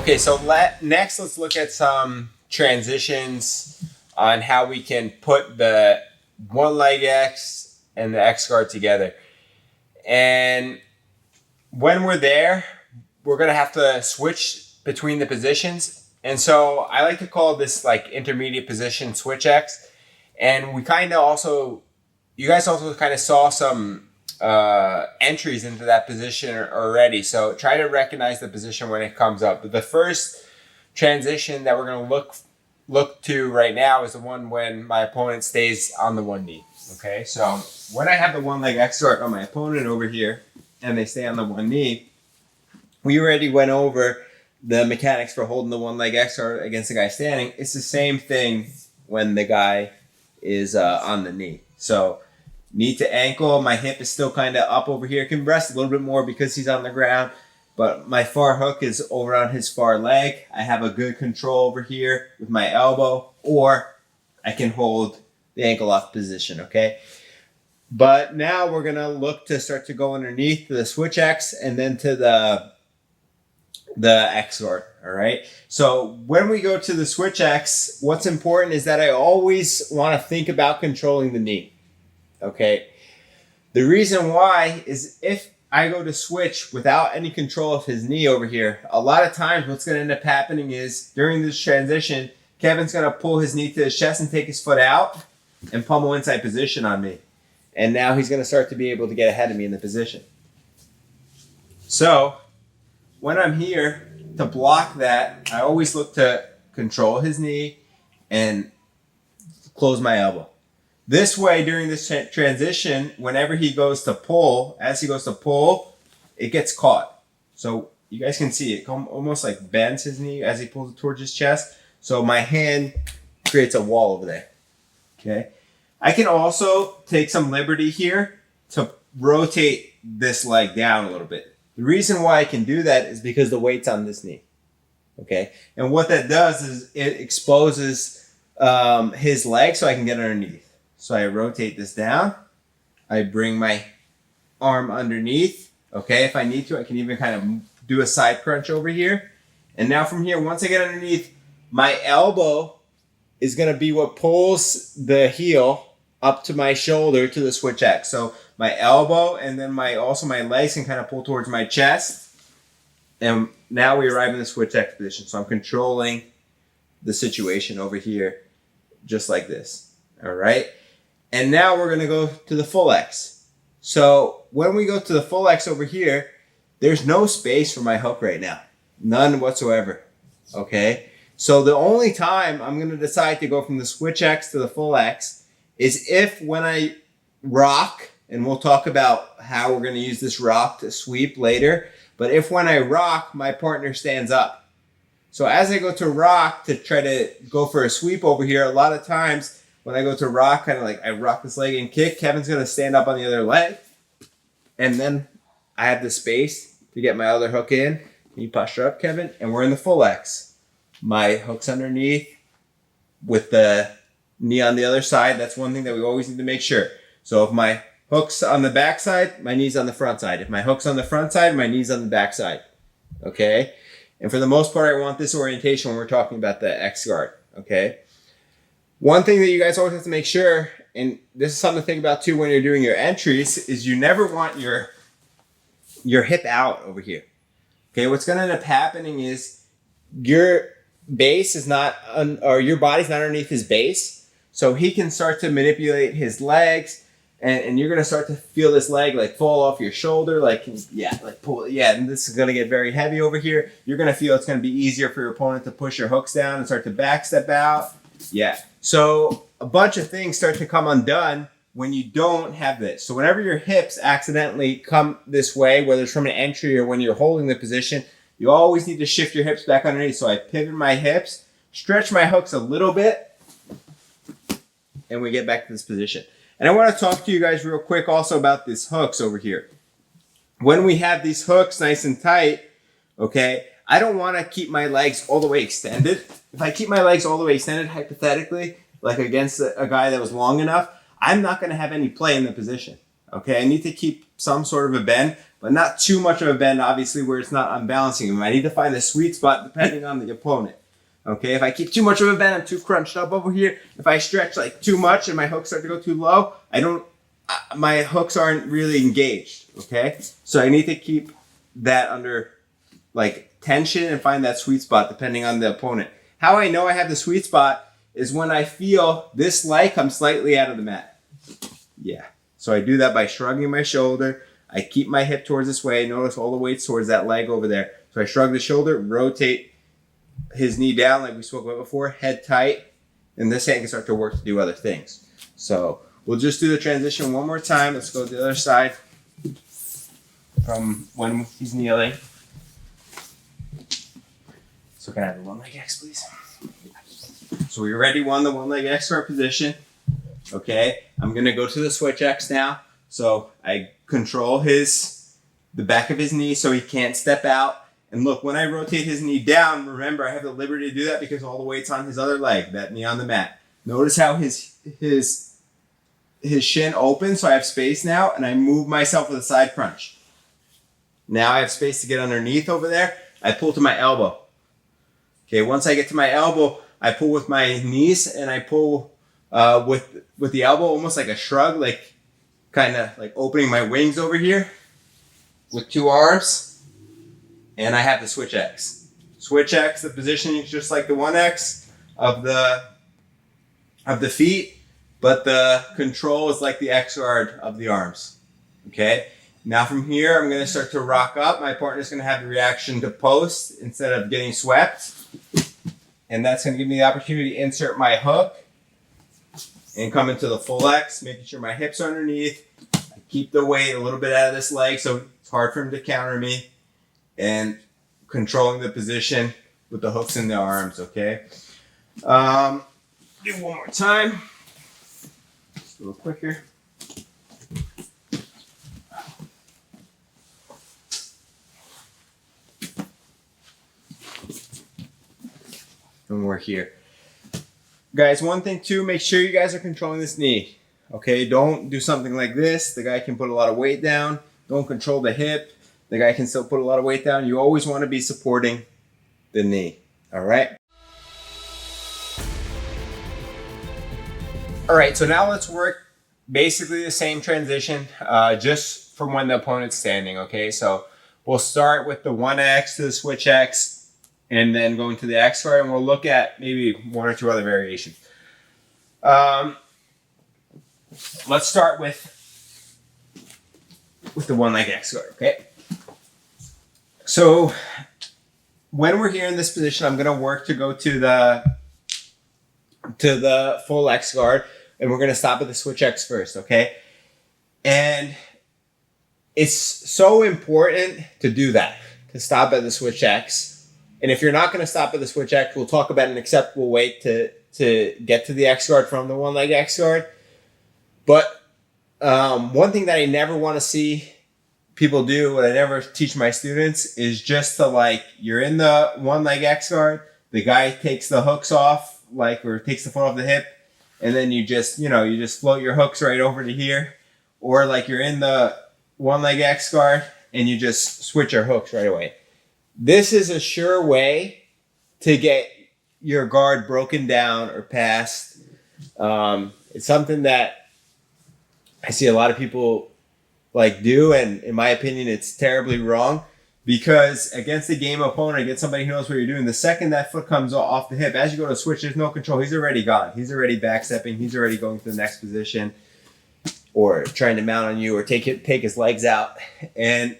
Okay, so next let's look at some transitions on how we can put the one leg X and the X guard together. And when we're there, we're going to have to switch between the positions. And so I like to call this like intermediate position switch X. And we kind of also, you guys also kind of saw some entries into that position already. So try to recognize the position when it comes up. But the first transition that we're going to look to right now is the one when my opponent stays on the one knee. Okay, so when I have the one leg X guard on my opponent over here and they stay on the one knee, we already went over the mechanics for holding the one leg X guard against the guy standing. It's the same thing when the guy is on the knee. So knee to ankle, my hip is still kind of up over here. It can rest a little bit more because he's on the ground, but my far hook is over on his far leg. I have a good control over here with my elbow, or I can hold the ankle off position, okay? But now we're gonna look to start to go underneath the switch X and then to the X guard, all right? So when we go to the switch X, what's important is that I always wanna think about controlling the knee, okay? The reason why is if I go to switch without any control of his knee over here, a lot of times what's gonna end up happening is during this transition, Kevin's gonna pull his knee to his chest and take his foot out and pummel inside position on me. And now he's going to start to be able to get ahead of me in the position. So when I'm here to block that, I always look to control his knee and close my elbow. This way, during this transition, whenever he goes to pull, as he goes to pull, it gets caught. So you guys can see it almost like bends his knee as he pulls it towards his chest. So my hand creates a wall over there. Okay, I can also take some liberty here to rotate this leg down a little bit. The reason why I can do that is because the weight's on this knee. Okay, and what that does is it exposes his leg so I can get underneath. So I rotate this down. I bring my arm underneath. Okay, if I need to, I can even kind of do a side crunch over here. And now from here, once I get underneath, my elbow is going to be what pulls the heel up to my shoulder to the switch X. So my elbow and then my legs can kind of pull towards my chest. And now we arrive in the switch X position. So I'm controlling the situation over here just like this. All right. And now we're going to go to the full X. So when we go to the full X over here, there's no space for my hook right now. None whatsoever. Okay. So the only time I'm going to decide to go from the switch X to the full X is if when I rock, and we'll talk about how we're going to use this rock to sweep later, but if when I rock, my partner stands up. So as I go to rock to try to go for a sweep over here, a lot of times when I go to rock, kind of like I rock this leg and kick, Kevin's going to stand up on the other leg. And then I have the space to get my other hook in. Can you posture up, Kevin? And we're in the full X. My hook's underneath with the knee on the other side. That's one thing that we always need to make sure. So if my hook's on the back side, my knee's on the front side. If my hook's on the front side, my knee's on the back side. Okay? And for the most part, I want this orientation when we're talking about the X guard. Okay? One thing that you guys always have to make sure, and this is something to think about too when you're doing your entries, is you never want your hip out over here. Okay? What's going to end up happening is your base is not, or your body's not underneath his base. So he can start to manipulate his legs and you're going to start to feel this leg like fall off your shoulder. Pull. And this is going to get very heavy over here. You're going to feel it's going to be easier for your opponent to push your hooks down and start to back step out. Yeah. So a bunch of things start to come undone when you don't have this. So whenever your hips accidentally come this way, whether it's from an entry or when you're holding the position, you always need to shift your hips back underneath. So I pivot my hips, stretch my hooks a little bit, and we get back to this position. And I want to talk to you guys real quick also about these hooks over here. When we have these hooks nice and tight, okay, I don't want to keep my legs all the way extended. If I keep my legs all the way extended, hypothetically, like against a guy that was long enough, I'm not going to have any play in the position. Okay, I need to keep some sort of a bend. but not too much of a bend, obviously, where it's not unbalancing him. I need to find the sweet spot depending on the opponent. Okay, if I keep too much of a bend, I'm too crunched up over here. If I stretch like too much and my hooks start to go too low, my hooks aren't really engaged. Okay, so I need to keep that under like tension and find that sweet spot depending on the opponent. How I know I have the sweet spot is when I feel this leg come slightly out of the mat. Yeah, so I do that by shrugging my shoulder. I keep my hip towards this way. Notice all the weight's towards that leg over there. So I shrug the shoulder, rotate his knee down like we spoke about before, head tight, and this hand can start to work to do other things. So we'll just do the transition one more time. Let's go to the other side from when he's kneeling. So can I have the one leg X, please? So we already won the one leg X guard position. Okay, I'm gonna go to the switch X now. So I control the back of his knee so he can't step out. And look, when I rotate his knee down, remember I have the liberty to do that because all the weight's on his other leg, that knee on the mat. Notice how his shin opens, so I have space now, and I move myself with a side crunch. Now I have space to get underneath over there. I pull to my elbow. Okay, once I get to my elbow, I pull with my knees, and I pull with the elbow, almost like a shrug, like kind of like opening my wings over here with two arms. And I have the switch X. Switch X, the position is just like the 1X of the feet, but the control is like the X guard of the arms. Okay? Now from here, I'm going to start to rock up. My partner's going to have the reaction to post instead of getting swept. And that's going to give me the opportunity to insert my hook and come into the full X, making sure my hips are underneath. I keep the weight a little bit out of this leg so it's hard for him to counter me. And controlling the position with the hooks in the arms, okay? Do one more time. Just a little quicker. And we're here. Guys, one thing too, make sure you guys are controlling this knee, okay? Don't do something like this. The guy can put a lot of weight down. Don't control the hip. The guy can still put a lot of weight down. You always want to be supporting the knee, all right? All right, so now let's work basically the same transition, just from when the opponent's standing, okay? So we'll start with the 1X to the switch X, and then going to the X guard, and we'll look at maybe one or two other variations. Let's start with the one leg X guard, okay? So when we're here in this position, I'm going to work to go to the full X guard, and we're going to stop at the switch X first, okay? And it's so important to do that, to stop at the switch X. And if you're not going to stop at the switch X, we'll talk about an acceptable weight to get to the X guard from the one leg X guard. But one thing that I never want to see people do, what I never teach my students, is just to like, you're in the one leg X guard, the guy takes the hooks off, like, or takes the foot off the hip, and then you just float your hooks right over to here. Or like you're in the one leg X guard and you just switch your hooks right away. This is a sure way to get your guard broken down or passed. It's something that I see a lot of people like do, and in my opinion, it's terribly wrong, because against a game opponent, against somebody who knows what you're doing, the second that foot comes off the hip, as you go to switch, there's no control. He's already gone. He's already backstepping. He's already going to the next position, or trying to mount on you, or take his legs out, and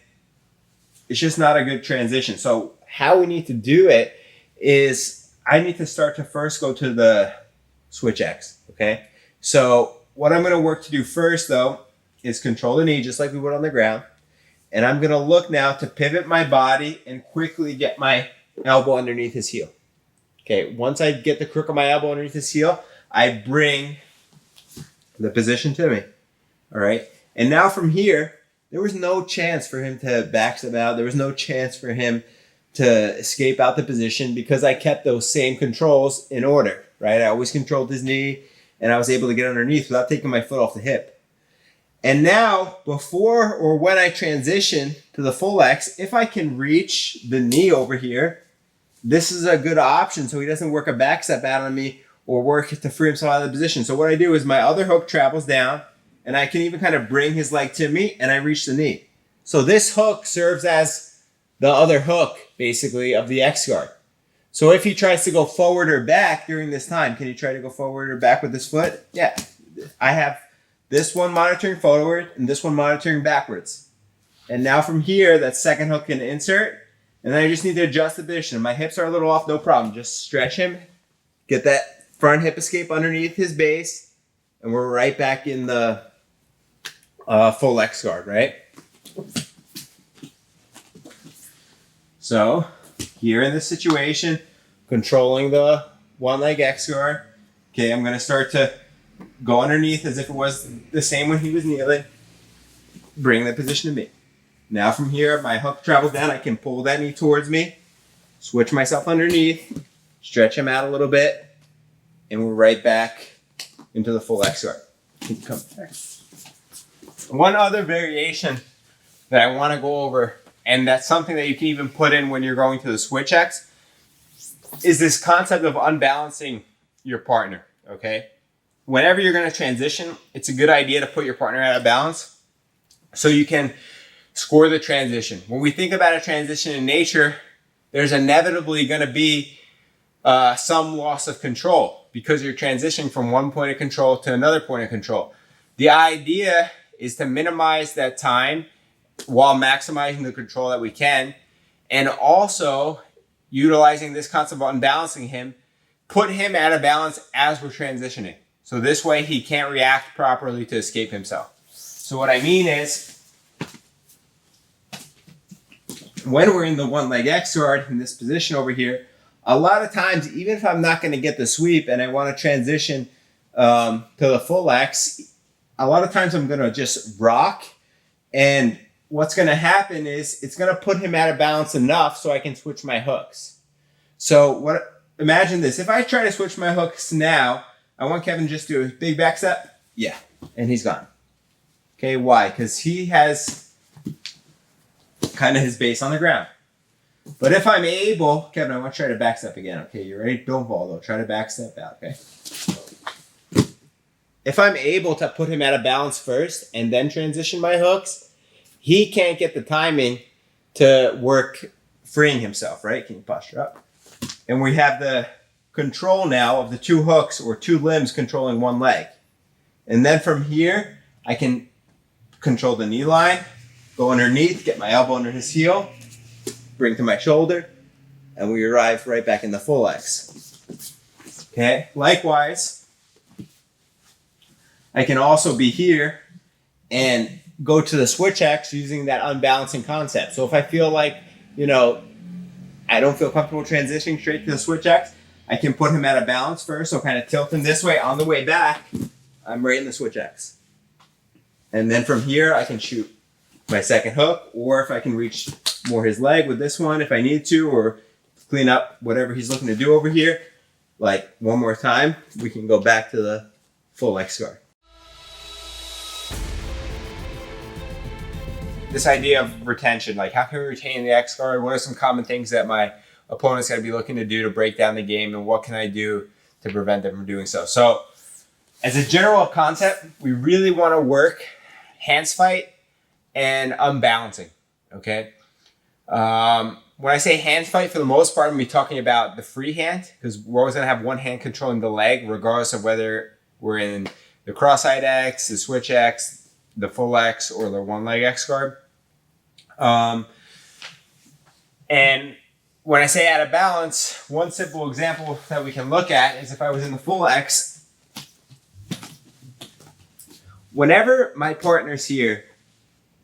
it's just not a good transition. So how we need to do it is, I need to start to first go to the switch X, okay? So what I'm going to work to do first, though, is control the knee just like we would on the ground. And I'm going to look now to pivot my body and quickly get my elbow underneath his heel. Okay, once I get the crook of my elbow underneath his heel, I bring the position to me. All right? And now from here, there was no chance for him to backstep out. There was no chance for him to escape out the position, because I kept those same controls in order, right? I always controlled his knee, and I was able to get underneath without taking my foot off the hip. And now, before or when I transition to the full X, if I can reach the knee over here, this is a good option so he doesn't work a back step out on me or work to free himself out of the position. So what I do is my other hook travels down, and I can even kind of bring his leg to me, and I reach the knee. So this hook serves as the other hook, basically, of the X guard. So if he tries to go forward or back during this time, can he try to go forward or back with his foot? Yeah. I have this one monitoring forward and this one monitoring backwards. And now from here, that second hook can insert, and then I just need to adjust the position. My hips are a little off, no problem. Just stretch him, get that front hip escape underneath his base, and we're right back in the full X guard, right? So here in this situation, controlling the one leg X guard, okay, I'm going to start to go underneath as if it was the same when he was kneeling, bring the position to me. Now from here, my hook travels down, I can pull that knee towards me, switch myself underneath, stretch him out a little bit, and we're right back into the full X guard. Come back. One other variation that I want to go over, and that's something that you can even put in when you're going to the switch X, is this concept of unbalancing your partner, okay? Whenever you're going to transition, it's a good idea to put your partner out of balance so you can score the transition. When we think about a transition in nature, there's inevitably going to be some loss of control because you're transitioning from one point of control to another point of control. The idea is to minimize that time while maximizing the control that we can, and also utilizing this concept of unbalancing him, put him out of balance as we're transitioning. So this way he can't react properly to escape himself. So what I mean is, when we're in the one leg X guard in this position over here, a lot of times, even if I'm not going to get the sweep and I want to transition to the full X, a lot of times I'm going to just rock, and what's going to happen is it's going to put him out of balance enough so I can switch my hooks. So imagine this. If I try to switch my hooks now, I want Kevin just to do a big back step. Yeah. And he's gone. Okay, why? Because he has kind of his base on the ground. But if I'm able, Kevin, I want to try to back step again. Okay, you ready? Don't fall though. Try to back step out, okay? If I'm able to put him out of balance first and then transition my hooks, he can't get the timing to work freeing himself, right? Can you posture up? And we have the control now of the two hooks or two limbs controlling one leg. And then from here, I can control the knee line, go underneath, get my elbow under his heel, bring to my shoulder, and we arrive right back in the full X. Okay, likewise, I can also be here and go to the switch X using that unbalancing concept. So if I feel like, I don't feel comfortable transitioning straight to the switch X, I can put him out of balance first, so kind of tilt him this way. On the way back, I'm right in the switch X. And then from here, I can shoot my second hook, or if I can reach more his leg with this one if I need to, or clean up whatever he's looking to do over here, like one more time, we can go back to the full X guard. This idea of retention, like how can we retain the X guard? What are some common things that my opponent's going to be looking to do to break down the game, and what can I do to prevent them from doing so? So as a general concept, we really want to work hands fight and unbalancing, okay? When I say hand fight, for the most part, I'm going to be talking about the free hand, because we're always going to have one hand controlling the leg, regardless of whether we're in the cross-eyed X, the switch X, the full X, or the one leg X guard. And when I say out of balance, one simple example that we can look at is if I was in the full X. Whenever my partner's here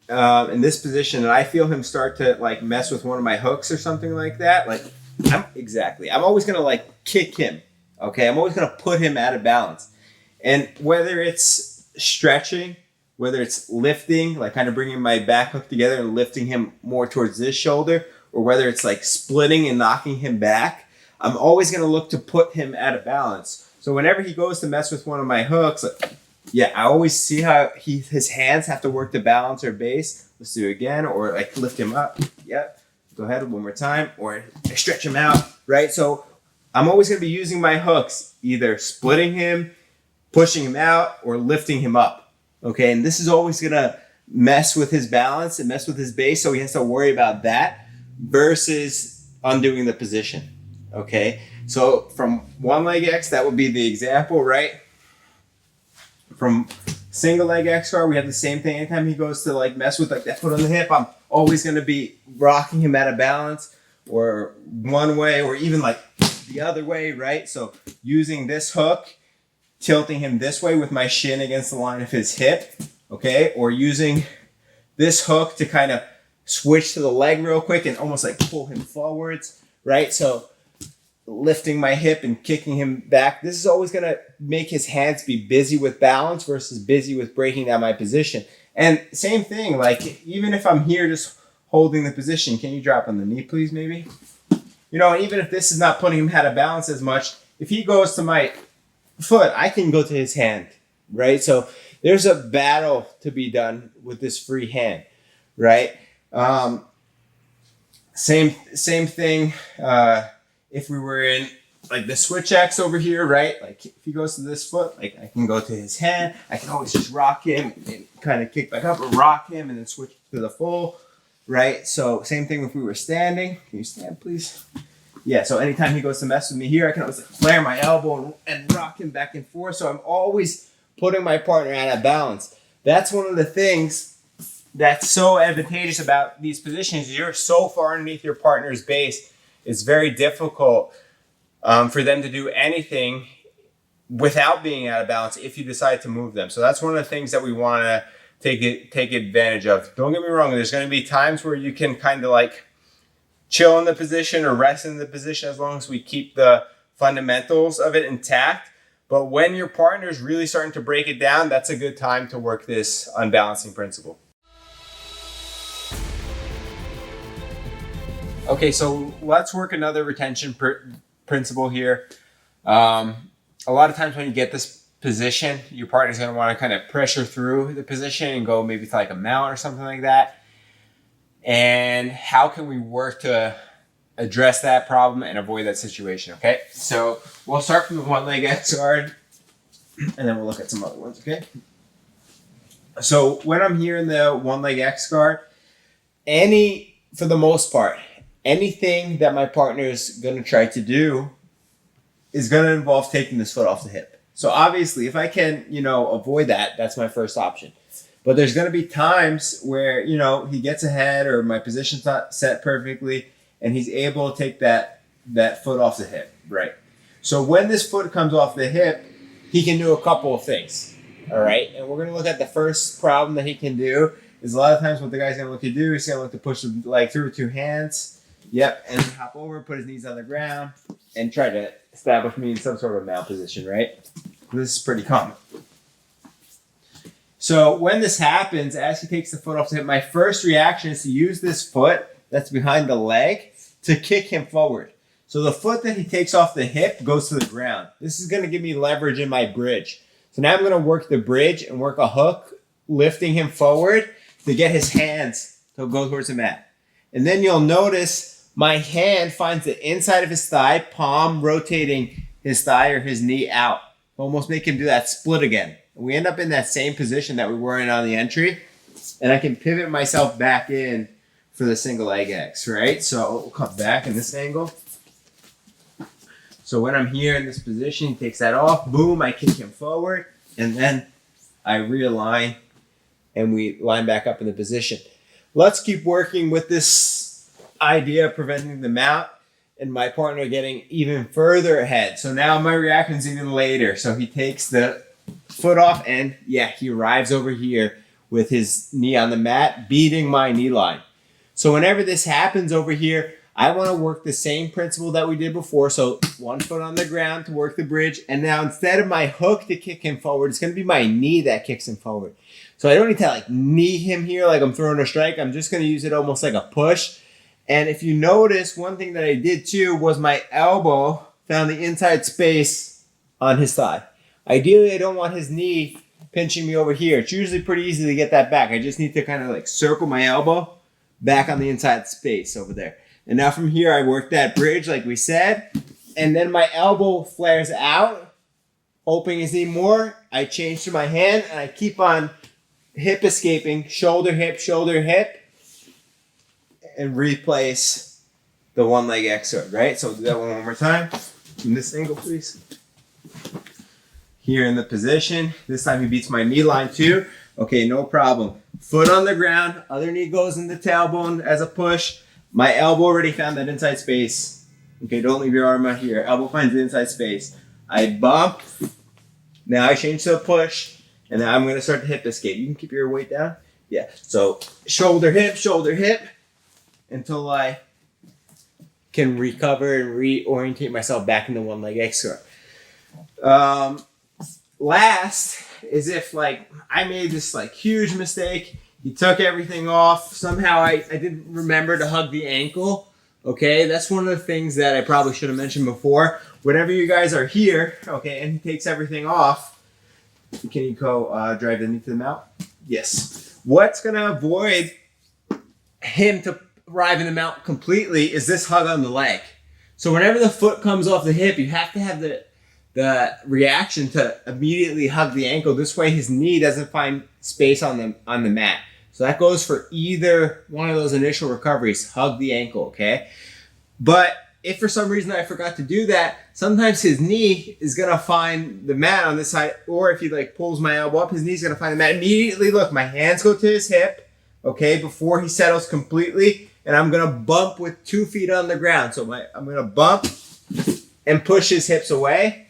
in this position and I feel him start to like mess with one of my hooks or something like that, I'm always going to kick him. Okay. I'm always going to put him out of balance. And whether it's stretching, whether it's lifting, like kind of bringing my back hook together and lifting him more towards this shoulder, or whether it's like splitting and knocking him back, I'm always going to look to put him out of balance. So whenever he goes to mess with one of my hooks, Yeah, I always see how his hands have to work to balance or base. Let's do it again, or like lift him up. Yep. Go ahead one more time, or stretch him out, right? So I'm always going to be using my hooks, either splitting him, pushing him out, or lifting him up, okay? And this is always going to mess with his balance and mess with his base, so he has to worry about that versus undoing the position, okay? So from one leg X, that would be the example, right? From single leg X guard, we have the same thing. Anytime he goes to like mess with like that foot on the hip, I'm always going to be rocking him out of balance, or one way, or even like the other way, right? So using this hook, tilting him this way with my shin against the line of his hip, okay? Or using this hook to kind of switch to the leg real quick and almost like pull him forwards, right? So lifting my hip and kicking him back. This is always going to make his hands be busy with balance versus busy with breaking down my position. And same thing, like even if I'm here just holding the position, can you drop on the knee, please, maybe? You know, even if this is not putting him out of balance as much, if he goes to my foot, I can go to his hand, right? So there's a battle to be done with this free hand, right? Same thing. If we were in like the switch X over here, right? Like if he goes to this foot, like I can go to his hand. I can always just rock him and kind of kick back up, or rock him and then switch to the full, right? So same thing if we were standing. Can you stand, please? Yeah, so anytime he goes to mess with me here, I can always like flare my elbow and rock him back and forth. So I'm always putting my partner out of balance. That's one of the things that's so advantageous about these positions. You're so far underneath your partner's base. It's very difficult for them to do anything without being out of balance if you decide to move them. So that's one of the things that we want to take advantage of. Don't get me wrong. There's going to be times where you can kind of like chill in the position or rest in the position as long as we keep the fundamentals of it intact. But when your partner is really starting to break it down, that's a good time to work this unbalancing principle. Okay, so let's work another retention principle here. A lot of times when you get this position, your partner's going to want to kind of pressure through the position and go maybe to like a mount or something like that. And how can we work to address that problem and avoid that situation, okay? So we'll start from the one leg X guard, and then we'll look at some other ones, okay? So when I'm here in the one leg X guard, for the most part, anything that my partner is going to try to do is going to involve taking this foot off the hip. So obviously, if I can, avoid that, that's my first option. But there's going to be times where, he gets ahead or my position's not set perfectly and he's able to take that foot off the hip, right? So when this foot comes off the hip, he can do a couple of things, all right? And we're going to look at the first problem that he can do is a lot of times what the guy's going to look to do is going to look to push the leg through with two hands. Yep, and hop over, put his knees on the ground, and try to establish me in some sort of mount position, right? This is pretty common. So when this happens, as he takes the foot off the hip, my first reaction is to use this foot that's behind the leg to kick him forward. So the foot that he takes off the hip goes to the ground. This is going to give me leverage in my bridge. So now I'm going to work the bridge and work a hook, lifting him forward to get his hands to go towards the mat. And then you'll notice my hand finds the inside of his thigh, palm rotating his thigh or his knee out. Almost make him do that split again. We end up in that same position that we were in on the entry. And I can pivot myself back in for the single leg X, right? So we'll come back in this angle. So when I'm here in this position, he takes that off. Boom, I kick him forward. And then I realign and we line back up in the position. Let's keep working with this idea of preventing the mount and my partner getting even further ahead. So now my reaction is even later. So he takes the foot off and he arrives over here with his knee on the mat, beating my knee line. So whenever this happens over here, I want to work the same principle that we did before. So one foot on the ground to work the bridge. And now instead of my hook to kick him forward, it's going to be my knee that kicks him forward. So I don't need to like knee him here like I'm throwing a strike. I'm just going to use it almost like a push. And if you notice, one thing that I did too was my elbow found the inside space on his thigh. Ideally, I don't want his knee pinching me over here. It's usually pretty easy to get that back. I just need to kind of like circle my elbow back on the inside space over there. And now from here, I work that bridge like we said. And then my elbow flares out, opening his knee more. I change to my hand and I keep on hip escaping, shoulder, hip, and replace the one leg X-hook, right? So we'll do that one more time. In this angle, please. Here in the position. This time he beats my knee line too. Okay, no problem. Foot on the ground, other knee goes in the tailbone as a push. My elbow already found that inside space. Okay, don't leave your arm out here. Elbow finds the inside space. I bump. Now I change to a push. And now I'm going to start the hip escape. You can keep your weight down. Yeah, so shoulder, hip, until I can recover and reorientate myself back into one leg X-hook. Last is if like I made this like huge mistake. He took everything off. Somehow I didn't remember to hug the ankle. Okay, that's one of the things that I probably should have mentioned before. Whenever you guys are here, okay, and he takes everything off, can you go drive the knee to the mount? Yes. What's going to avoid him to arrive in the mount completely is this hug on the leg. So whenever the foot comes off the hip, you have to have the reaction to immediately hug the ankle. This way his knee doesn't find space on the mat. So that goes for either one of those initial recoveries. Hug the ankle, okay? But if for some reason I forgot to do that, sometimes his knee is going to find the mat on this side, or if he like pulls my elbow up, his knee's going to find the mat immediately. Look, my hands go to his hip, okay, before he settles completely, and I'm going to bump with 2 feet on the ground. So I'm going to bump and push his hips away,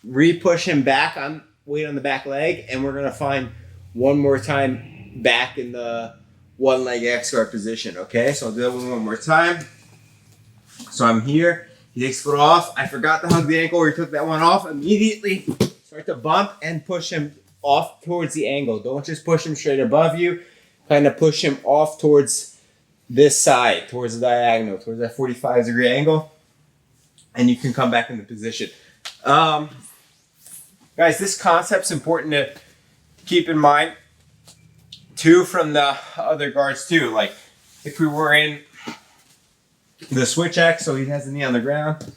re-push him back on weight on the back leg, and we're going to find one more time back in the one leg X-guard position, okay? So I'll do that one more time. So I'm here, he takes foot off. I forgot to hug the ankle or he took that one off. Immediately start to bump and push him off towards the angle. Don't just push him straight above you. Kind of push him off towards this side, towards the diagonal, towards that 45-degree angle. And you can come back into position. Guys, this concept's important to keep in mind too from the other guards too. Like if we were in the switch X, so he has the knee on the ground.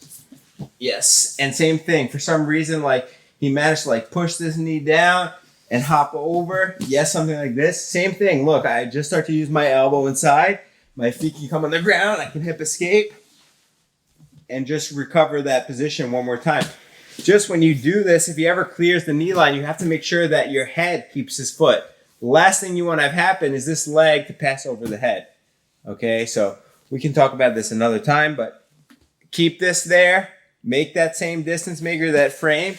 Yes. And same thing. For some reason, like he managed to like push this knee down and hop over. Yes, something like this. Same thing. Look, I just start to use my elbow inside. My feet can come on the ground. I can hip escape and just recover that position one more time. Just when you do this, if he ever clears the knee line, you have to make sure that your head keeps his foot. The last thing you want to have happen is this leg to pass over the head. Okay, so we can talk about this another time, but keep this there. Make that same distance maker, that frame,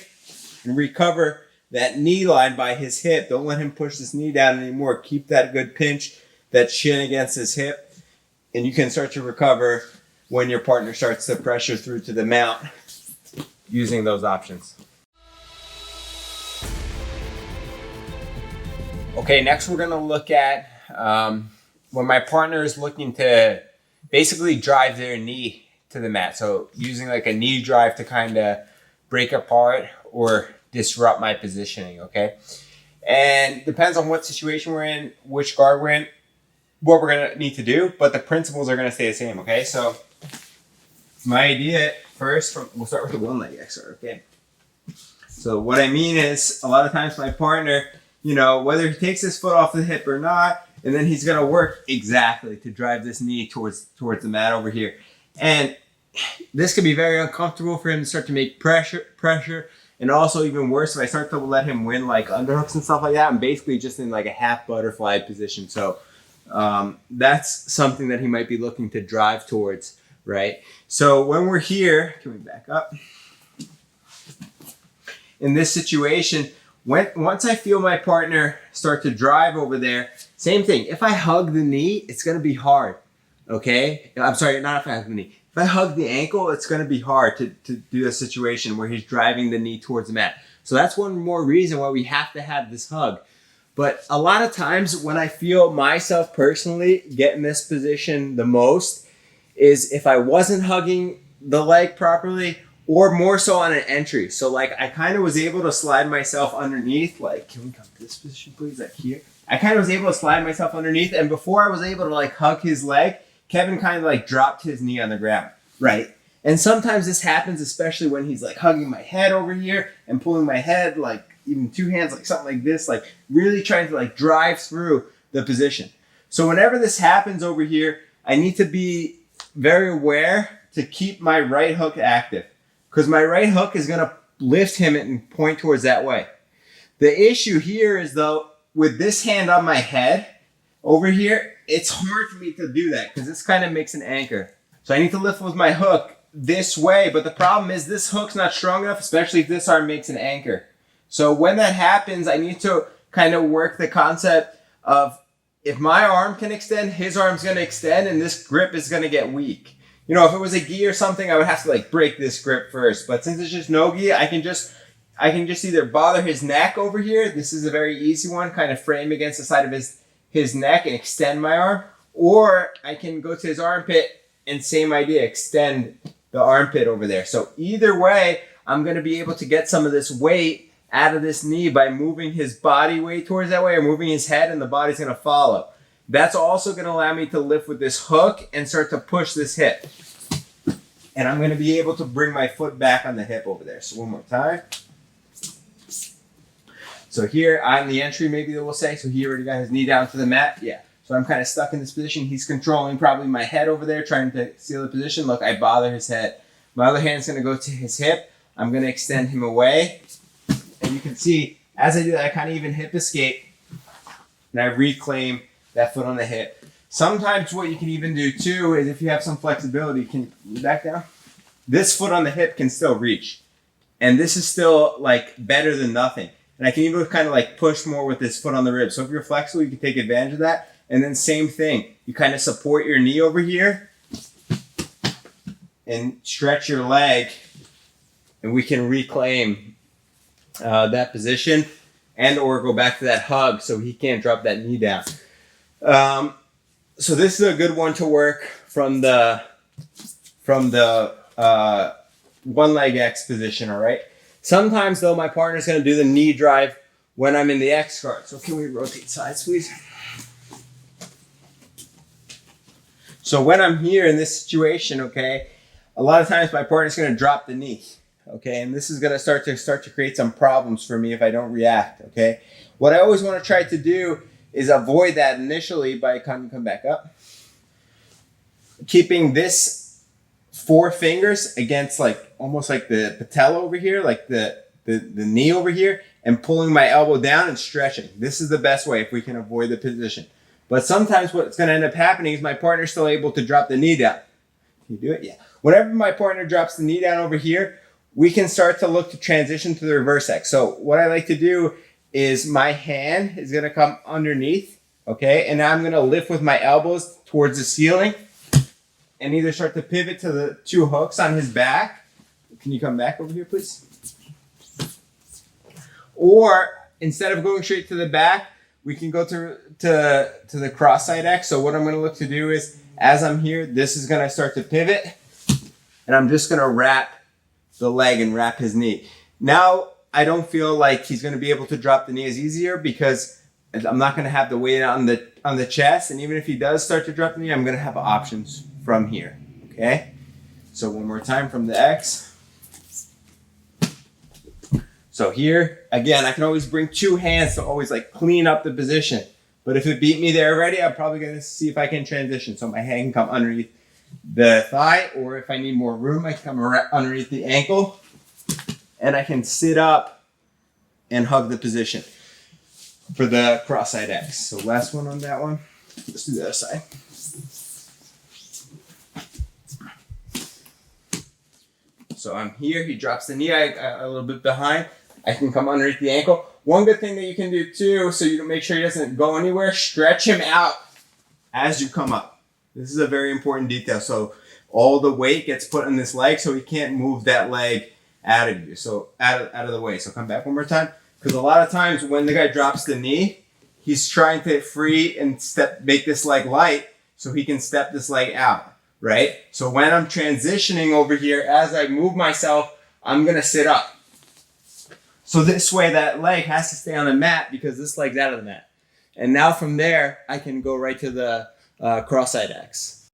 and recover that knee line by his hip. Don't let him push this knee down anymore. Keep that good pinch, that shin against his hip, and you can start to recover when your partner starts to pressure through to the mount using those options. Okay, next we're going to look at when my partner is looking to basically drive their knee to the mat. So using like a knee drive to kind of break apart or disrupt my positioning, okay? And depends on what situation we're in, which guard we're in, what we're going to need to do, but the principles are going to stay the same, okay? So my idea first, we'll start with the one leg X-guard, okay? So what I mean is a lot of times my partner, you know, whether he takes his foot off the hip or not, and then he's going to work exactly to drive this knee towards the mat over here. And this can be very uncomfortable for him to start to make pressure. And also even worse, if I start to let him win like underhooks and stuff like that, I'm basically just in like a half butterfly position. So that's something that he might be looking to drive towards, right? So when we're here, can we back up? In this situation, once I feel my partner start to drive over there, same thing. If I hug the knee, it's going to be hard, okay? I'm sorry, not if I hug the knee. If I hug the ankle, it's going to be hard to do a situation where he's driving the knee towards the mat. So that's one more reason why we have to have this hug. But a lot of times when I feel myself personally get in this position the most is if I wasn't hugging the leg properly, or more so on an entry. So like I kind of was able to slide myself underneath. Like, can we come to this position, please? Like here. I kind of was able to slide myself underneath. And before I was able to like hug his leg, Kevin kind of like dropped his knee on the ground. Right. And sometimes this happens, especially when he's like hugging my head over here and pulling my head, like even two hands, like something like this, like really trying to like drive through the position. So whenever this happens over here, I need to be very aware to keep my right hook active, because my right hook is going to lift him and point towards that way. The issue here is though, with this hand on my head over here, it's hard for me to do that because this kind of makes an anchor. So I need to lift with my hook this way, but the problem is this hook's not strong enough, especially if this arm makes an anchor. So when that happens, I need to kind of work the concept of, if my arm can extend, his arm's going to extend, and this grip is going to get weak. You know, if it was a gi or something, I would have to like break this grip first. But since it's just no gi, I can just either bother his neck over here. This is a very easy one, kind of frame against the side of his neck and extend my arm. Or I can go to his armpit and same idea, extend the armpit over there. So either way, I'm going to be able to get some of this weight out of this knee by moving his body weight towards that way, or moving his head, and the body's going to follow. That's also going to allow me to lift with this hook and start to push this hip. And I'm going to be able to bring my foot back on the hip over there. So one more time. So here I'm the entry, maybe they will say. So he already got his knee down to the mat. Yeah. So I'm kind of stuck in this position. He's controlling probably my head over there, trying to seal the position. Look, I bother his head. My other hand's going to go to his hip. I'm going to extend him away. And you can see, as I do that, I kind of even hip escape. And I reclaim that foot on the hip. Sometimes what you can even do too is, if you have some flexibility, can you back down? This foot on the hip can still reach. And this is still like better than nothing. And I can even kind of like push more with this foot on the rib. So if you're flexible, you can take advantage of that. And then same thing, you kind of support your knee over here and stretch your leg, and we can reclaim that position, and or go back to that hug so he can't drop that knee down. So this is a good one to work from the one leg X position, all right? Sometimes though, my partner's gonna do the knee drive when I'm in the X guard. So can we rotate sides, please? So when I'm here in this situation, okay, a lot of times my partner's going to drop the knee, okay, and this is going to start to create some problems for me if I don't react, okay. What I always want to try to do is avoid that initially by come back up, keeping this 4 fingers against like almost like the patella over here, like the knee over here, and pulling my elbow down and stretching. This is the best way if we can avoid the position. But sometimes what's going to end up happening is my partner's still able to drop the knee down. Can you do it? Yeah. Whenever my partner drops the knee down over here, we can start to look to transition to the reverse X. So what I like to do is my hand is going to come underneath, okay? And now I'm going to lift with my elbows towards the ceiling and either start to pivot to the 2 hooks on his back. Can you come back over here, please? Or instead of going straight to the back, we can go to the cross-side X. So what I'm going to look to do is, as I'm here, this is going to start to pivot, and I'm just going to wrap the leg and wrap his knee. Now, I don't feel like he's going to be able to drop the knee as easier because I'm not going to have the weight on the chest. And even if he does start to drop the knee, I'm going to have options from here. Okay? So one more time from the X. So here, again, I can always bring 2 hands to always like clean up the position. But if it beat me there already, I'm probably going to see if I can transition. So my hand can come underneath the thigh, or if I need more room, I can come underneath the ankle, and I can sit up and hug the position for the cross-side X. So last one on that one. Let's do the other side. So I'm here, he drops the knee, I a little bit behind. I can come underneath the ankle. One good thing that you can do too, so you can make sure he doesn't go anywhere, stretch him out as you come up. This is a very important detail. So all the weight gets put on this leg, so he can't move that leg out of you. So out of the way. So come back one more time. Because a lot of times when the guy drops the knee, he's trying to free and make this leg light so he can step this leg out, right? So when I'm transitioning over here, as I move myself I'm gonna sit up. So this way that leg has to stay on the mat because this leg's out of the mat. And now from there, I can go right to the cross-side X.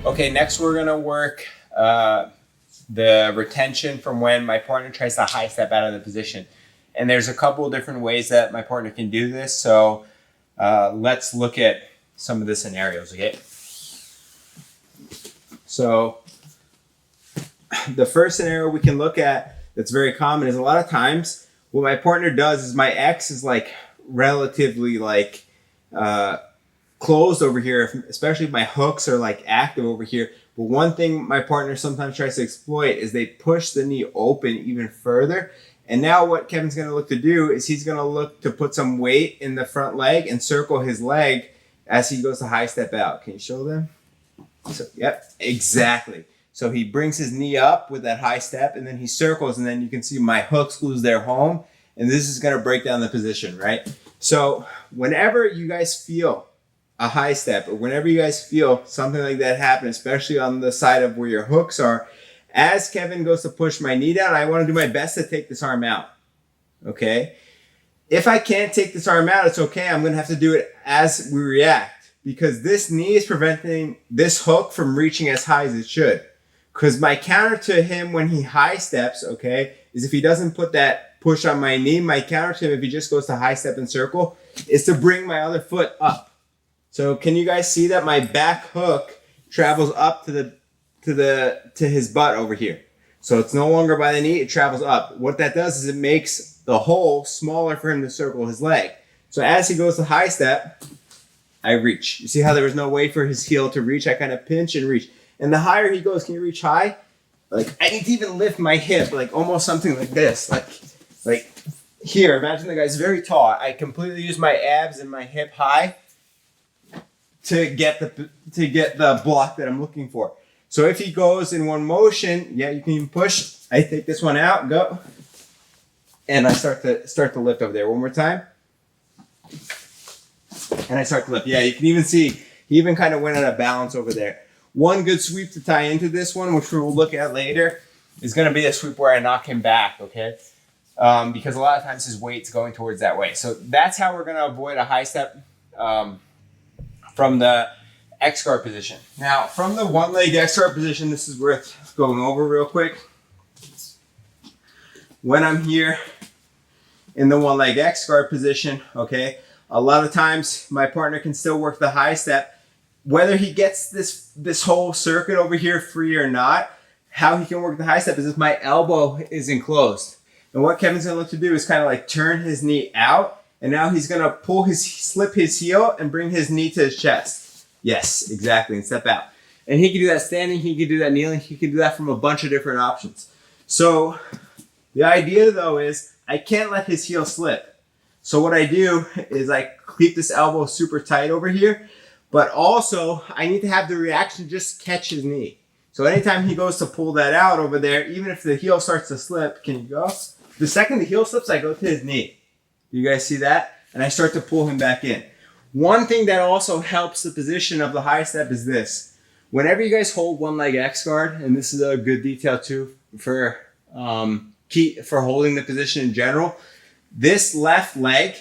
Okay, next we're gonna work the retention from when my partner tries to high step out of the position. And there's a couple of different ways that my partner can do this. So let's look at some of the scenarios, okay? So the first scenario we can look at that's very common is a lot of times what my partner does is my X is like relatively like closed over here, especially if my hooks are like active over here. But one thing my partner sometimes tries to exploit is they push the knee open even further. And now what Kevin's going to look to do is he's going to look to put some weight in the front leg and circle his leg as he goes to high step out. Can you show them? So, yep, exactly. So he brings his knee up with that high step and then he circles and then you can see my hooks lose their home and this is going to break down the position, right? So whenever you guys feel a high step or whenever you guys feel something like that happen, especially on the side of where your hooks are, as Kevin goes to push my knee down, I want to do my best to take this arm out, okay? If I can't take this arm out, it's okay. I'm going to have to do it as we react because this knee is preventing this hook from reaching as high as it should. Because my counter to him when he high steps, okay, is if he doesn't put that push on my knee, my counter to him if he just goes to high step and circle is to bring my other foot up. So can you guys see that my back hook travels up to his butt over here? So it's no longer by the knee, it travels up. What that does is it makes the hole smaller for him to circle his leg. So as he goes to high step, I reach. You see how there was no way for his heel to reach? I kind of pinch and reach. And the higher he goes, can you reach high? Like I need to even lift my hip, like almost something like this. Like here, imagine the guy's very tall. I completely use my abs and my hip high to get the block that I'm looking for. So if he goes in one motion, yeah, you can even push. I take this one out, go. And I start to lift over there. One more time. And I start to lift. Yeah, you can even see he even kind of went out of balance over there. One good sweep to tie into this one, which we will look at later, is going to be a sweep where I knock him back, okay? Because a lot of times his weight's going towards that way. So that's how we're going to avoid a high step from the X guard position. Now, from the one leg X guard position, this is worth going over real quick. When I'm here in the one leg X guard position, okay, a lot of times my partner can still work the high step. Whether he gets this whole circuit over here free or not, how he can work the high step is if my elbow is enclosed. And what Kevin's gonna look to do is kind of like turn his knee out, and now he's gonna slip his heel and bring his knee to his chest. Yes, exactly, and step out. And he can do that standing, he can do that kneeling, he can do that from a bunch of different options. So the idea though is I can't let his heel slip. So what I do is I keep this elbow super tight over here, but also I need to have the reaction just catch his knee. So anytime he goes to pull that out over there, even if the heel starts to slip, can you go? The second the heel slips, I go to his knee. You guys see that? And I start to pull him back in. One thing that also helps the position of the high step is this. Whenever you guys hold one leg X guard, and this is a good detail too for holding the position in general, this left leg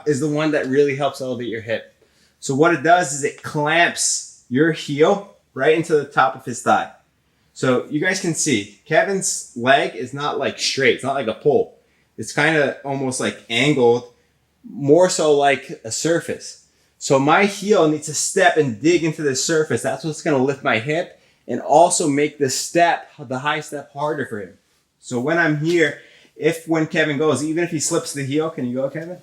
is the one that really helps elevate your hip. So what it does is it clamps your heel right into the top of his thigh. So you guys can see Kevin's leg is not like straight. It's not like a pole. It's kind of almost like angled, more so like a surface. So my heel needs to step and dig into the surface. That's what's going to lift my hip and also make the high step harder for him. So when I'm here, when Kevin goes, even if he slips the heel, can you go, Kevin?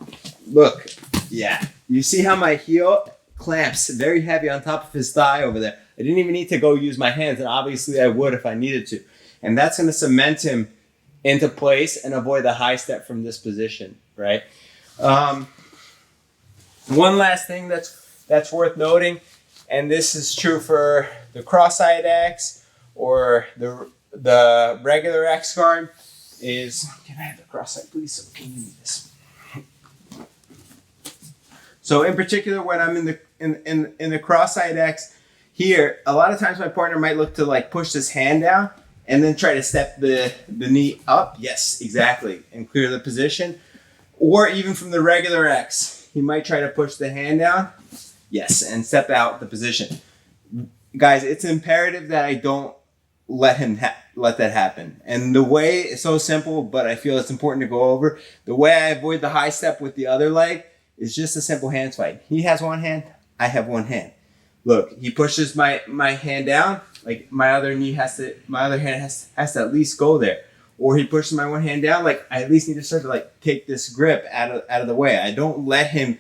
Look, yeah. You see how my heel clamps very heavy on top of his thigh over there. I didn't even need to go use my hands, and obviously I would if I needed to. And that's going to cement him into place and avoid the high step from this position, right? One last thing that's worth noting, and this is true for the cross-side X or the regular X guard, is, can I have the cross-side please? So can you give me this? So in particular, when I'm in the cross-side X, here, a lot of times my partner might look to like push this hand down and then try to step the knee up. Yes, exactly. And clear the position. Or even from the regular X, he might try to push the hand down. Yes, and step out the position. Guys, it's imperative that I don't let that happen. And the way is so simple, but I feel it's important to go over. The way I avoid the high step with the other leg is just a simple hands fight. He has one hand, I have one hand. Look, he pushes my hand down, like my other hand has to at least go there. Or he pushes my one hand down, like I at least need to start to like take this grip out of the way. I don't let him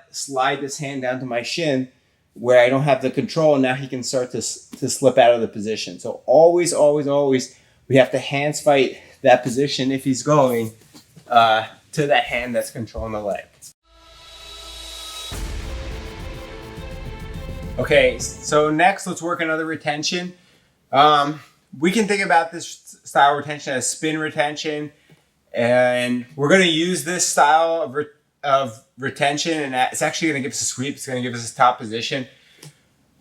slide this hand down to my shin where I don't have the control, and now he can start to slip out of the position. So always, always, always, we have to hands fight that position if he's going to that hand that's controlling the leg. Okay, so next let's work another retention. We can think about this style of retention as spin retention, and we're going to use this style of retention, and it's actually going to give us a sweep. It's going to give us a top position.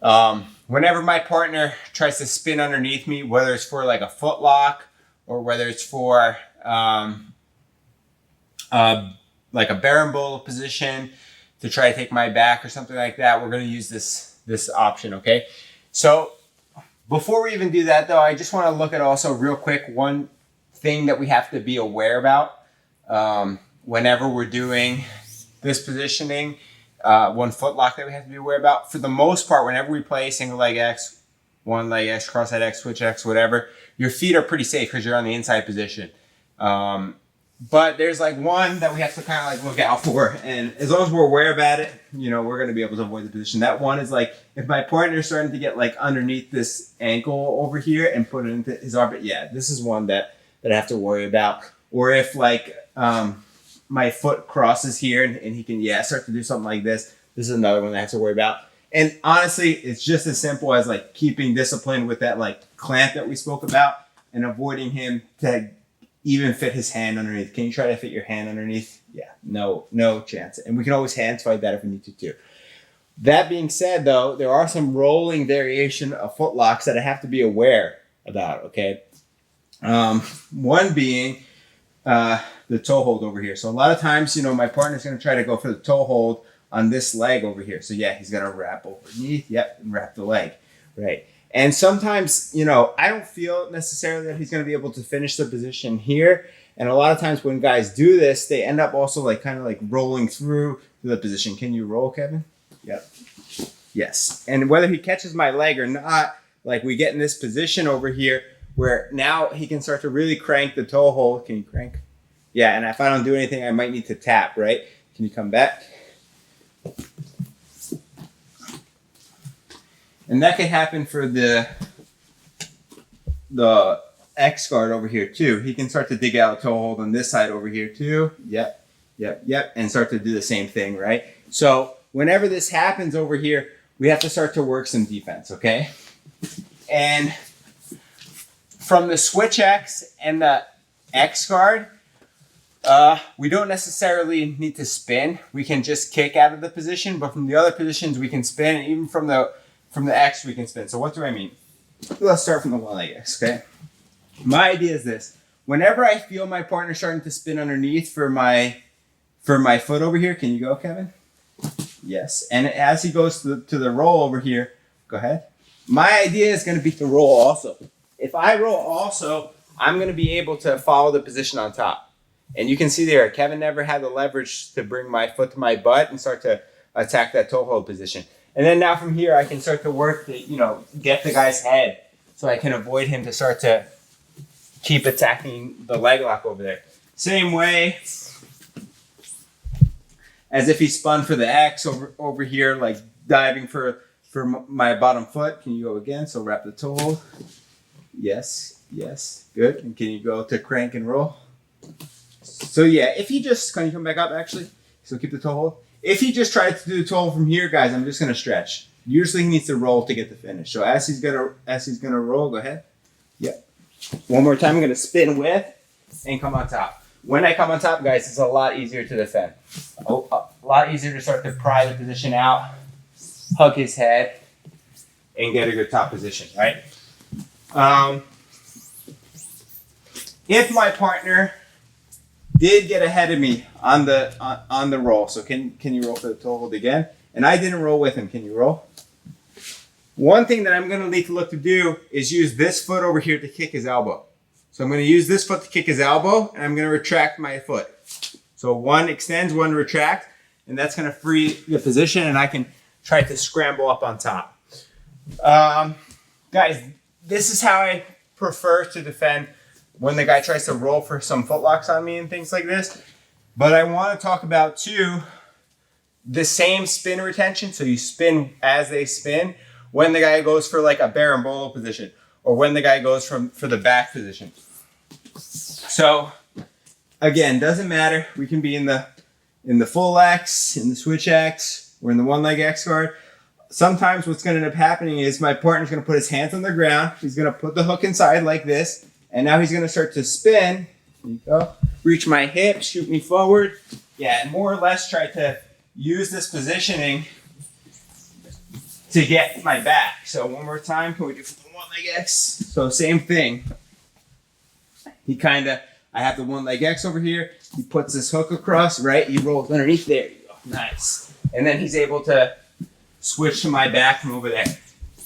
Whenever my partner tries to spin underneath me, whether it's for like a foot lock or whether it's for like a berimbolo position to try to take my back or something like that, we're going to use this option. Okay, so before we even do that though, I just want to look at also real quick one thing that we have to be aware about whenever we're doing this positioning, one foot lock that we have to be aware about. For the most part, whenever we play single leg X, one leg X, cross head X, switch X, whatever, your feet are pretty safe because you're on the inside position. But there's like one that we have to kind of like look out for, and as long as we're aware about it, you know, we're going to be able to avoid the position. That one is like if my partner's starting to get like underneath this ankle over here and put it into his arm. But yeah, this is one that I have to worry about. Or if like my foot crosses here and he can start to do something like this. This is another one that I have to worry about. And honestly, it's just as simple as like keeping discipline with that like clamp that we spoke about and avoiding him to even fit his hand underneath. Can you try to fit your hand underneath? Yeah, no chance. And we can always hand fight that if we need to too. That being said though, there are some rolling variation of foot locks that I have to be aware about, okay? One being the toe hold over here. So a lot of times, you know, my partner's going to try to go for the toe hold on this leg over here. So yeah, he's going to wrap underneath, and wrap the leg, right? And sometimes, you know, I don't feel necessarily that he's going to be able to finish the position here. And a lot of times when guys do this, they end up also like kind of like rolling through the position. Can you roll, Kevin? Yep. Yes. And whether he catches my leg or not, like we get in this position over here where now he can start to really crank the toe hold. Can you crank? Yeah. And if I don't do anything, I might need to tap, right? Can you come back? And that could happen for the X guard over here too. He can start to dig out a toe hold on this side over here too. Yep. And start to do the same thing, right? So whenever this happens over here, we have to start to work some defense, okay? And from the switch X and the X guard, we don't necessarily need to spin. We can just kick out of the position, but from the other positions we can spin, and even from the X we can spin. So what do I mean? Let's start from the one leg X, okay? My idea is this. Whenever I feel my partner starting to spin underneath for my foot over here, can you go, Kevin? Yes. And as he goes to the roll over here, go ahead. My idea is going to be to roll also. If I roll also, I'm going to be able to follow the position on top. And you can see there, Kevin never had the leverage to bring my foot to my butt and start to attack that toe hold position. And then now from here, I can start to work to, you know, get the guy's head so I can avoid him to start to keep attacking the leg lock over there. Same way as if he spun for the X over here, like diving for my bottom foot. Can you go again? So wrap the toe hold. Yes, good. And can you go to crank and roll? So yeah, if he just, can you come back up actually? So keep the toe hold. If he just tries to do the toe hold from here, guys, I'm just gonna stretch. Usually he needs to roll to get the finish. So as he's gonna roll, go ahead. Yep. One more time, I'm gonna spin with and come on top. When I come on top, guys, it's a lot easier to defend. A lot easier to start to pry the position out, hug his head, and get a good top position, right? If my partner did get ahead of me on the roll, so can you roll for the toe hold again? And I didn't roll with him. Can you roll? One thing that I'm going to need to look to do is use this foot over here to kick his elbow. So I'm going to use this foot to kick his elbow, and I'm going to retract my foot. So one extends, one retract, and that's going to free the position, and I can try to scramble up on top. Guys, this is how I prefer to defend when the guy tries to roll for some footlocks on me and things like this. But I want to talk about, too, the same spin retention. So you spin as they spin when the guy goes for like a berimbolo position or when the guy goes for the back position. So, again, doesn't matter. We can be in the full X, in the switch X, or in the one leg X guard. Sometimes what's going to end up happening is my partner's going to put his hands on the ground. He's going to put the hook inside like this. And now he's going to start to spin. There you go. Reach my hip, shoot me forward. Yeah, and more or less try to use this positioning to get my back. So one more time. Can we do the one leg X? So same thing. I have the one leg X over here. He puts this hook across, right? He rolls underneath. There you go. Nice. And then he's able to switch to my back from over there.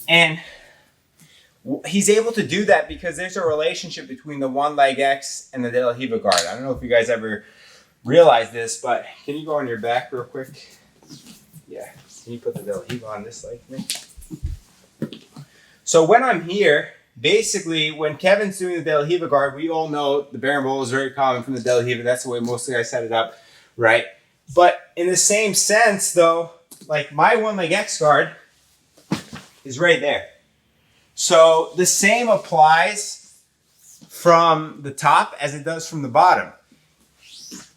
And he's able to do that because there's a relationship between the one leg X and the De La Riva guard. I don't know if you guys ever realized this, but can you go on your back real quick? Yeah. Can you put the De La Riva on this leg for me? So when I'm here, basically when Kevin's doing the De La Riva guard, we all know the berimbolo is very common from the De La Riva. That's the way most of the guys set it up, right? But in the same sense, though, like my one leg X guard is right there. So the same applies from the top as it does from the bottom.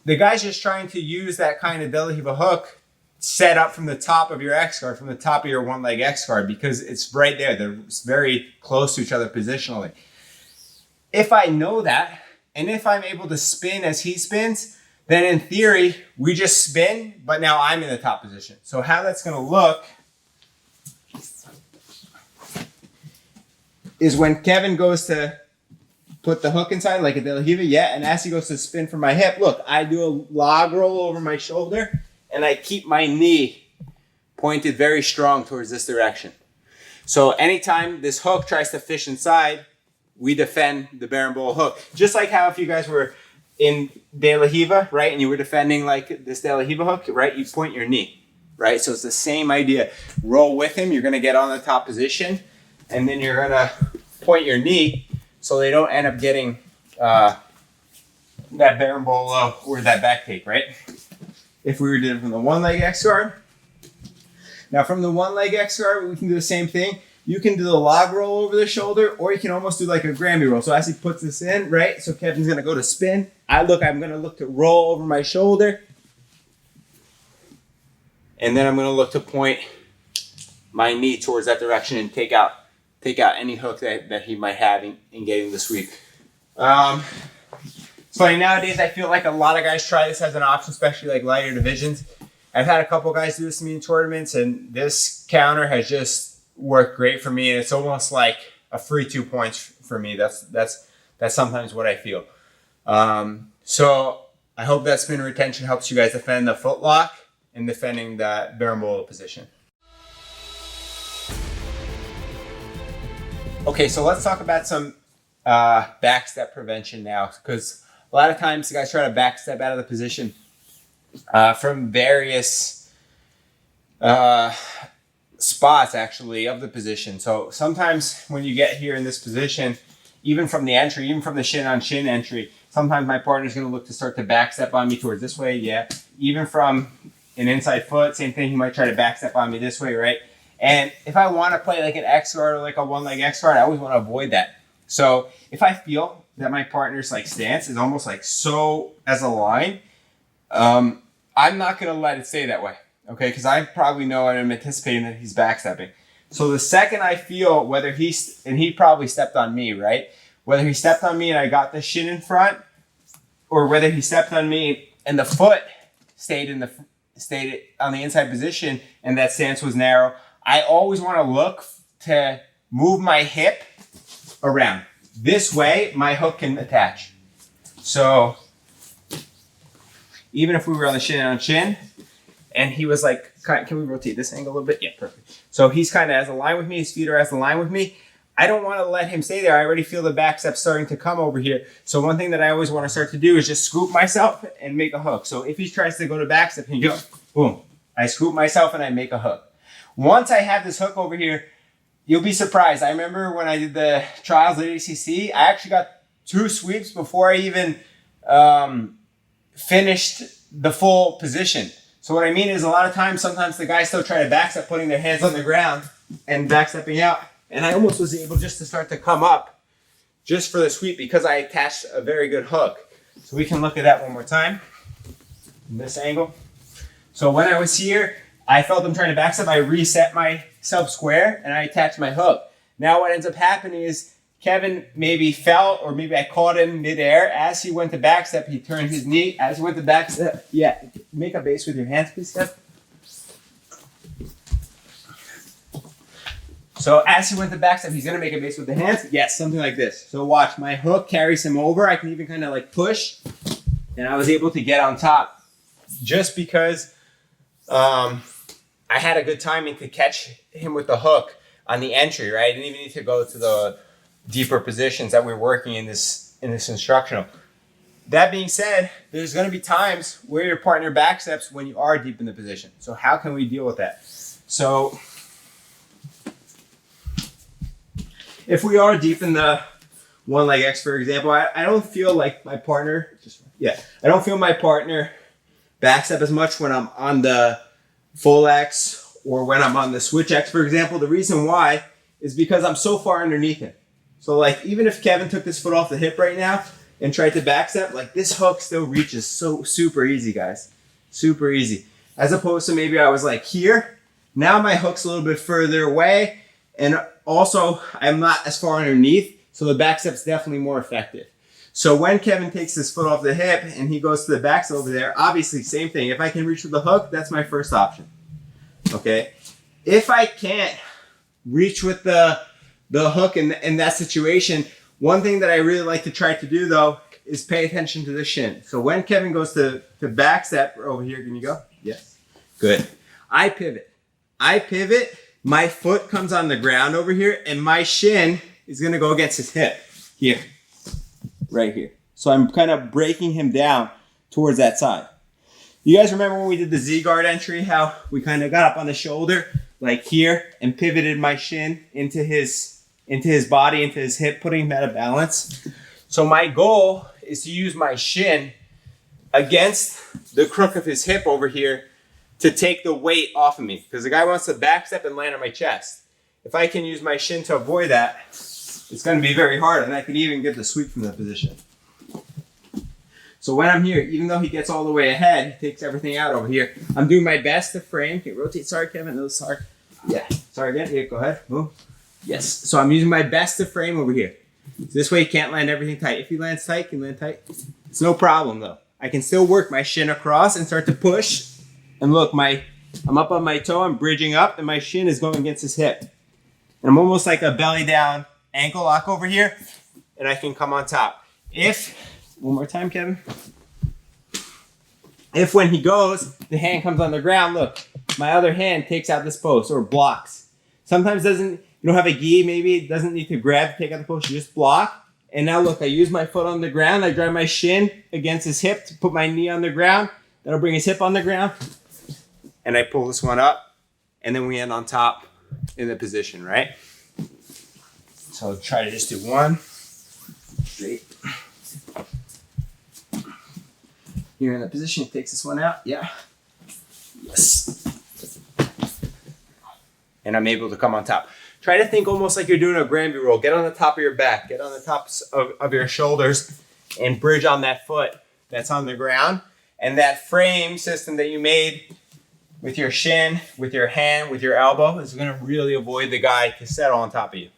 The guy's just trying to use that kind of De La Riva hook set up from the top of your X guard, from the top of your one leg X guard, because it's right there. They're very close to each other positionally. If I know that, and if I'm able to spin as he spins, then in theory, we just spin, but now I'm in the top position. So how that's going to look is when Kevin goes to put the hook inside like a De La Riva, yeah, and as he goes to spin for my hip, look, I do a log roll over my shoulder, and I keep my knee pointed very strong towards this direction. So anytime this hook tries to fish inside, we defend the berimbolo hook. Just like how if you guys were in De La Riva, right, and you were defending like this De La Riva hook, right, you point your knee, right? So it's the same idea. Roll with him, you're going to get on the top position, and then you're going to point your knee so they don't end up getting that berimbolo or that back take, right? If we were doing it from the one leg X guard. Now from the one leg X guard, we can do the same thing. You can do the log roll over the shoulder, or you can almost do like a Grammy roll. So as he puts this in, right? So Kevin's going to go to spin. I'm going to look to roll over my shoulder. And then I'm going to look to point my knee towards that direction and take out any hook that he might have in getting the sweep. It's funny, nowadays I feel like a lot of guys try this as an option, especially like lighter divisions. I've had a couple guys do this to me in tournaments, and this counter has just worked great for me, and it's almost like a free 2 points for me. That's sometimes what I feel. So I hope that spin retention helps you guys defend the footlock and defending that berimbolo position. Okay, so let's talk about some backstep prevention now, because a lot of times the guys try to backstep out of the position from various spots actually of the position. So sometimes when you get here in this position, even from the entry, even from the shin on shin entry, sometimes my partner's going to look to start to backstep on me towards this way. Yeah, even from an inside foot, same thing. He might try to backstep on me this way, right? And if I want to play like an X guard or like a one leg X guard, I always want to avoid that. So if I feel that my partner's like stance is almost like so as a line, I'm not going to let it stay that way. Okay, because I probably know and I'm anticipating that he's backstepping. So the second I feel whether and he probably stepped on me, right? Whether he stepped on me and I got the shin in front, or whether he stepped on me and the foot stayed on the inside position and that stance was narrow, I always want to look to move my hip around. This way, my hook can attach. So even if we were on the shin on shin, and he was like, can we rotate this angle a little bit? Yeah, perfect. So he's kind of as aligned with me, his feet are as aligned with me. I don't want to let him stay there. I already feel the back step starting to come over here. So one thing that I always want to start to do is just scoop myself and make a hook. So if he tries to go to back step, he go, boom. I scoop myself and I make a hook. Once I have this hook over here, you'll be surprised. I remember when I did the trials at ACC, I actually got 2 sweeps before I even finished the full position. So what I mean is a lot of times, sometimes the guys still try to backstep, putting their hands on the ground and backstepping out. And I almost was able just to start to come up just for the sweep because I attached a very good hook. So we can look at that one more time in this angle. So when I was here, I felt them trying to backstep. I reset myself square and I attached my hook. Now what ends up happening is Kevin maybe fell, or maybe I caught him midair. As he went to backstep, he turned his knee. As he went to backstep, yeah, make a base with your hands, please, Kev. So as he went to backstep, he's gonna make a base with the hands. Yes, something like this. So watch, my hook carries him over. I can even kind of like push, and I was able to get on top just because I had a good timing to catch him with the hook on the entry, right? I didn't even need to go to the deeper positions that we're working in this instructional. That being said, there's going to be times where your partner backsteps when you are deep in the position. So how can we deal with that? So if we are deep in the one leg X, for example, I don't feel like my partner, I don't feel my partner backstep as much when I'm on the full X or when I'm on the switch X, for example. The reason why is because I'm so far underneath him. So like, even if Kevin took this foot off the hip right now and tried to backstep, like this hook still reaches so super easy, guys. Super easy. As opposed to maybe I was like here. Now my hook's a little bit further away, and also I'm not as far underneath, so the backstep's definitely more effective. So when Kevin takes his foot off the hip and he goes to the backstep over there, obviously same thing. If I can reach with the hook, that's my first option. Okay? If I can't reach with the hook in that situation, one thing that I really like to try to do though is pay attention to the shin. So when Kevin goes to backstep over here, can you go? Yes. Good. I pivot. My foot comes on the ground over here and my shin is gonna go against his hip here, right here. So I'm kind of breaking him down towards that side. You guys remember when we did the Z-guard entry, how we kind of got up on the shoulder like here and pivoted my shin into his body, into his hip, putting him out of balance. So my goal is to use my shin against the crook of his hip over here to take the weight off of me, because the guy wants to backstep and land on my chest. If I can use my shin to avoid that, it's going to be very hard, and I could even get the sweep from that position. So when I'm here, even though he gets all the way ahead, he takes everything out over here. I'm doing my best to frame. Okay, rotate. Sorry, Kevin. No, sorry. Yeah. Sorry again. Here, go ahead. Move. Yes. So I'm using my best to frame over here. So this way he can't land everything tight. If he lands tight, he can land tight. It's no problem though. I can still work my shin across and start to push. And look, I'm up on my toe. I'm bridging up, and my shin is going against his hip. And I'm almost like a belly down ankle lock over here, and I can come on top. One more time, Kevin. If when he goes, the hand comes on the ground, look, my other hand takes out this post or blocks. Sometimes you don't have a gi, maybe it doesn't need to grab to take out the post, you just block. And now look, I use my foot on the ground, I drive my shin against his hip to put my knee on the ground. That'll bring his hip on the ground. And I pull this one up, and then we end on top in the position, right? So I'll try to just do one. Straight. Here in the position, he takes this one out. Yeah. Yes. And I'm able to come on top. Try to think almost like you're doing a Granby roll. Get on the top of your back. Get on the tops of your shoulders and bridge on that foot that's on the ground. And that frame system that you made with your shin, with your hand, with your elbow is going to really avoid the guy to settle on top of you.